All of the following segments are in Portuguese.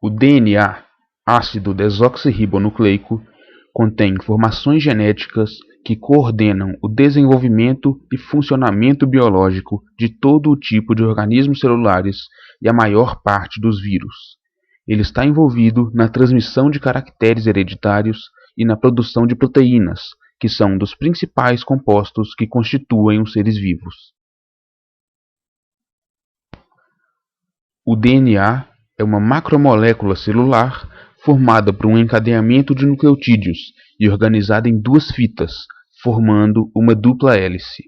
O DNA, ácido desoxirribonucleico, contém informações genéticas que coordenam o desenvolvimento e funcionamento biológico de todo o tipo de organismos celulares e a maior parte dos vírus. Ele está envolvido na transmissão de caracteres hereditários e na produção de proteínas, que são um dos principais compostos que constituem os seres vivos. O DNA é uma macromolécula celular formada por um encadeamento de nucleotídeos e organizada em duas fitas, formando uma dupla hélice.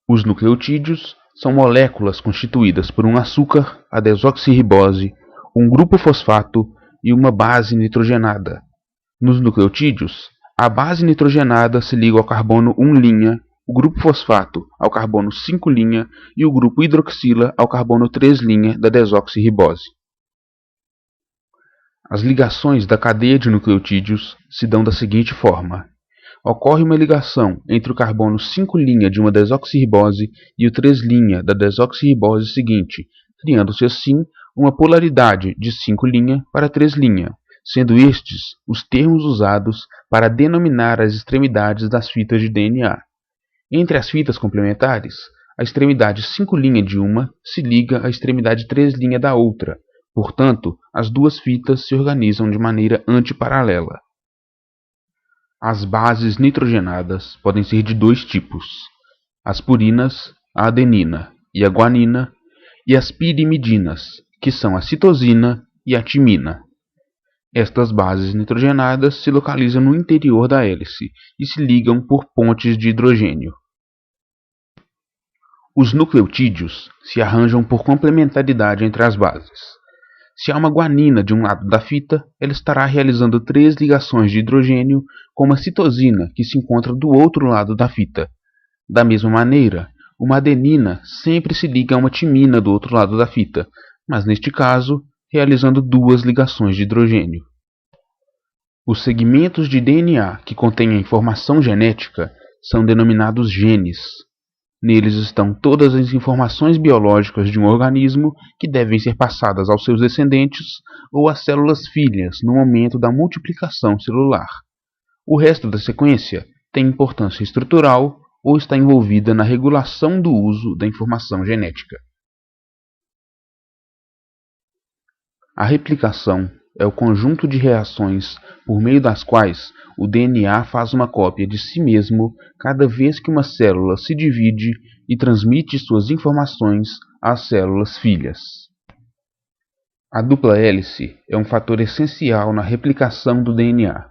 Os nucleotídeos são moléculas constituídas por um açúcar, a desoxirribose, um grupo fosfato e uma base nitrogenada. Nos nucleotídeos, a base nitrogenada se liga ao carbono 1', o grupo fosfato ao carbono 5' e o grupo hidroxila ao carbono 3' da desoxirribose. As ligações da cadeia de nucleotídeos se dão da seguinte forma. Ocorre uma ligação entre o carbono 5' de uma desoxirribose e o 3' da desoxirribose seguinte, criando-se assim uma polaridade de 5' para 3', sendo estes os termos usados para denominar as extremidades das fitas de DNA. Entre as fitas complementares, a extremidade 5' de uma se liga à extremidade 3' da outra. Portanto, as duas fitas se organizam de maneira antiparalela. As bases nitrogenadas podem ser de dois tipos: as purinas, a adenina e a guanina, e as pirimidinas, que são a citosina e a timina. Estas bases nitrogenadas se localizam no interior da hélice e se ligam por pontes de hidrogênio. Os nucleotídeos se arranjam por complementaridade entre as bases. Se há uma guanina de um lado da fita, ela estará realizando 3 ligações de hidrogênio com uma citosina que se encontra do outro lado da fita. Da mesma maneira, uma adenina sempre se liga a uma timina do outro lado da fita, mas neste caso, realizando 2 ligações de hidrogênio. Os segmentos de DNA que contêm a informação genética são denominados genes. Neles estão todas as informações biológicas de um organismo que devem ser passadas aos seus descendentes ou às células filhas no momento da multiplicação celular. O resto da sequência tem importância estrutural ou está envolvida na regulação do uso da informação genética. A replicação é o conjunto de reações por meio das quais o DNA faz uma cópia de si mesmo cada vez que uma célula se divide e transmite suas informações às células filhas. A dupla hélice é um fator essencial na replicação do DNA.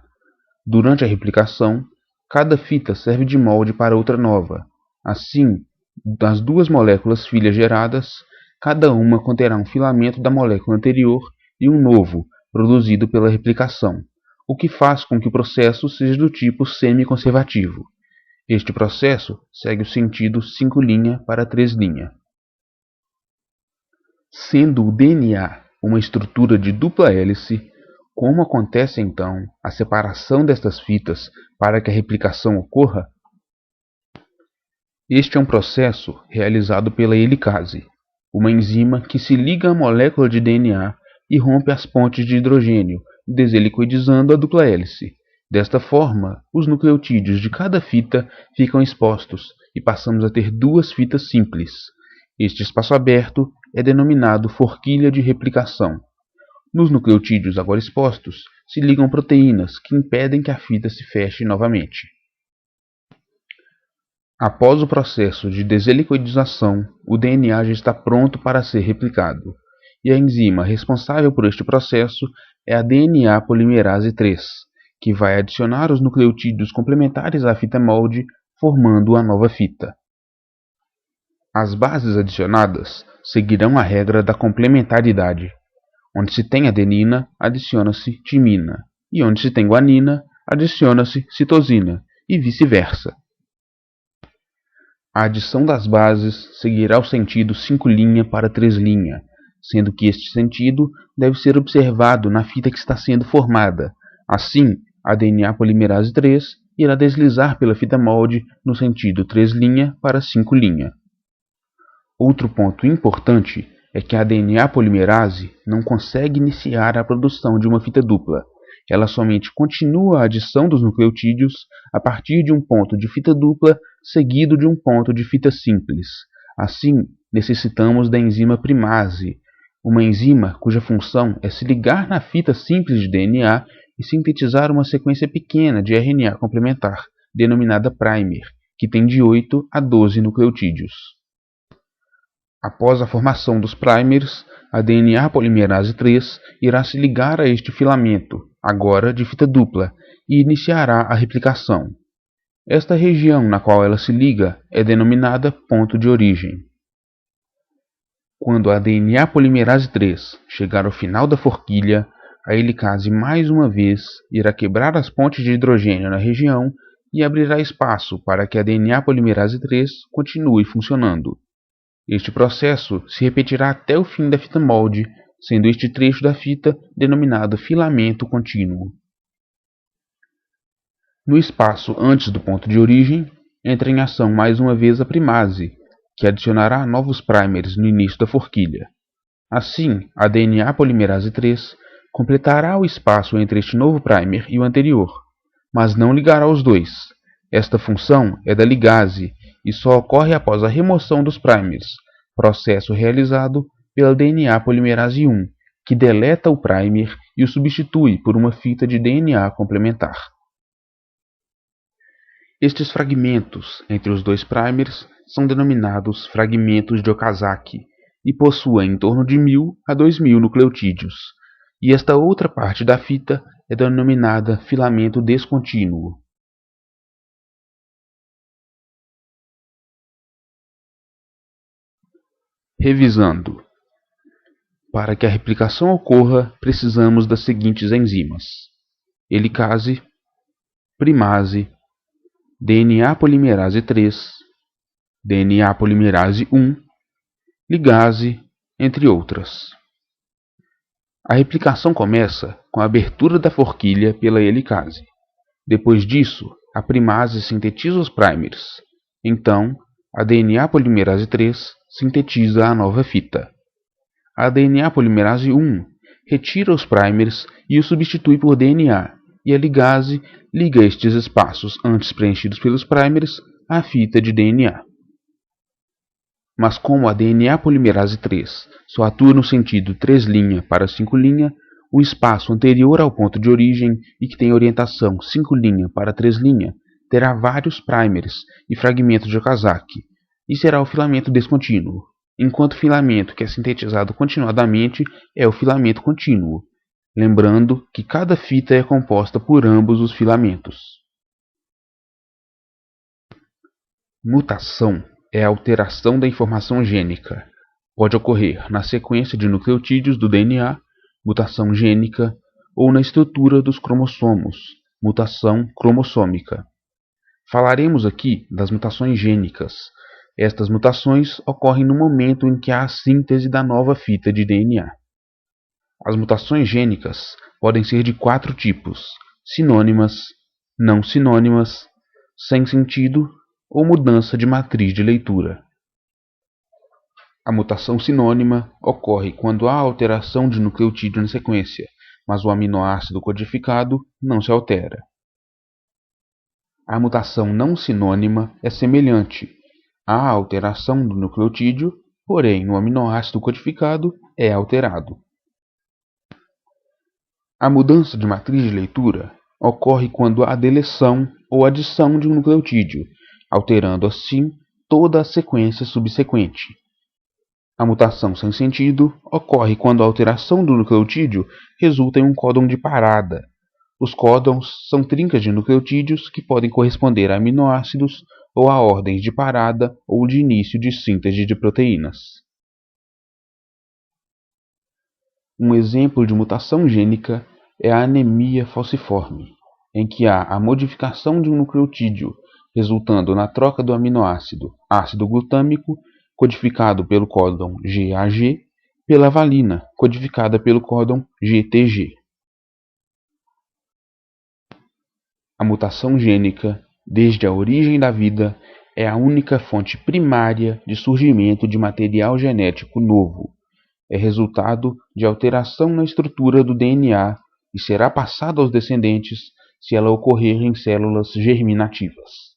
Durante a replicação, cada fita serve de molde para outra nova. Assim, das 2 moléculas filhas geradas, cada uma conterá um filamento da molécula anterior e um novo, produzido pela replicação, o que faz com que o processo seja do tipo semi-conservativo. Este processo segue o sentido 5' para 3'. Sendo o DNA uma estrutura de dupla hélice, como acontece então a separação destas fitas para que a replicação ocorra? Este é um processo realizado pela helicase, uma enzima que se liga à molécula de DNA e rompe as pontes de hidrogênio, deseliquidizando a dupla hélice. Desta forma, os nucleotídeos de cada fita ficam expostos e passamos a ter 2 fitas simples. Este espaço aberto é denominado forquilha de replicação. Nos nucleotídeos agora expostos, se ligam proteínas que impedem que a fita se feche novamente. Após o processo de deseliquidização, o DNA já está pronto para ser replicado. E a enzima responsável por este processo é a DNA polimerase 3, que vai adicionar os nucleotídeos complementares à fita molde, formando a nova fita. As bases adicionadas seguirão a regra da complementaridade. Onde se tem adenina, adiciona-se timina, e onde se tem guanina, adiciona-se citosina, e vice-versa. A adição das bases seguirá o sentido 5' para 3', sendo que este sentido deve ser observado na fita que está sendo formada. Assim, a DNA polimerase 3 irá deslizar pela fita molde no sentido 3' para 5'. Outro ponto importante é que a DNA polimerase não consegue iniciar a produção de uma fita dupla. Ela somente continua a adição dos nucleotídeos a partir de um ponto de fita dupla seguido de um ponto de fita simples. Assim, necessitamos da enzima primase, uma enzima cuja função é se ligar na fita simples de DNA e sintetizar uma sequência pequena de RNA complementar, denominada primer, que tem de 8 a 12 nucleotídeos. Após a formação dos primers, a DNA polimerase 3 irá se ligar a este filamento, agora de fita dupla, e iniciará a replicação. Esta região na qual ela se liga é denominada ponto de origem. Quando a DNA polimerase 3 chegar ao final da forquilha, a helicase mais uma vez irá quebrar as pontes de hidrogênio na região e abrirá espaço para que a DNA polimerase 3 continue funcionando. Este processo se repetirá até o fim da fita molde, sendo este trecho da fita denominado filamento contínuo. No espaço antes do ponto de origem, entra em ação mais uma vez a primase, que adicionará novos primers no início da forquilha. Assim, a DNA polimerase 3 completará o espaço entre este novo primer e o anterior, mas não ligará os dois. Esta função é da ligase e só ocorre após a remoção dos primers, processo realizado pela DNA polimerase 1, que deleta o primer e o substitui por uma fita de DNA complementar. Estes fragmentos entre os dois primers são denominados fragmentos de Okazaki e possuem em torno de 1000 a 2000 nucleotídeos, e esta outra parte da fita é denominada filamento descontínuo. Revisando. Para que a replicação ocorra, precisamos das seguintes enzimas: helicase, primase, DNA polimerase 3, DNA polimerase 1, ligase, entre outras. A replicação começa com a abertura da forquilha pela helicase. Depois disso, a primase sintetiza os primers. Então, a DNA polimerase 3 sintetiza a nova fita. A DNA polimerase 1 retira os primers e os substitui por DNA, e a ligase liga estes espaços antes preenchidos pelos primers à fita de DNA. Mas como a DNA polimerase 3 só atua no sentido 3' para 5', o espaço anterior ao ponto de origem e que tem orientação 5' para 3', terá vários primers e fragmentos de Okazaki, e será o filamento descontínuo, enquanto o filamento que é sintetizado continuadamente é o filamento contínuo, lembrando que cada fita é composta por ambos os filamentos. Mutação é a alteração da informação gênica. Pode ocorrer na sequência de nucleotídeos do DNA, mutação gênica, ou na estrutura dos cromossomos, mutação cromossômica. Falaremos aqui das mutações gênicas. Estas mutações ocorrem no momento em que há a síntese da nova fita de DNA. As mutações gênicas podem ser de 4 tipos: sinônimas, não sinônimas, sem sentido ou mudança de matriz de leitura. A mutação sinônima ocorre quando há alteração de nucleotídeo na sequência, mas o aminoácido codificado não se altera. A mutação não sinônima é semelhante. Há alteração do nucleotídeo, porém o aminoácido codificado é alterado. A mudança de matriz de leitura ocorre quando há deleção ou adição de um nucleotídeo, alterando assim toda a sequência subsequente. A mutação sem sentido ocorre quando a alteração do nucleotídeo resulta em um códon de parada. Os códons são trincas de nucleotídeos que podem corresponder a aminoácidos ou a ordens de parada ou de início de síntese de proteínas. Um exemplo de mutação gênica é a anemia falciforme, em que há a modificação de um nucleotídeo, resultando na troca do aminoácido ácido glutâmico, codificado pelo códon GAG, pela valina, codificada pelo códon GTG. A mutação gênica, desde a origem da vida, é a única fonte primária de surgimento de material genético novo. é resultado de alteração na estrutura do DNA e será passada aos descendentes se ela ocorrer em células germinativas.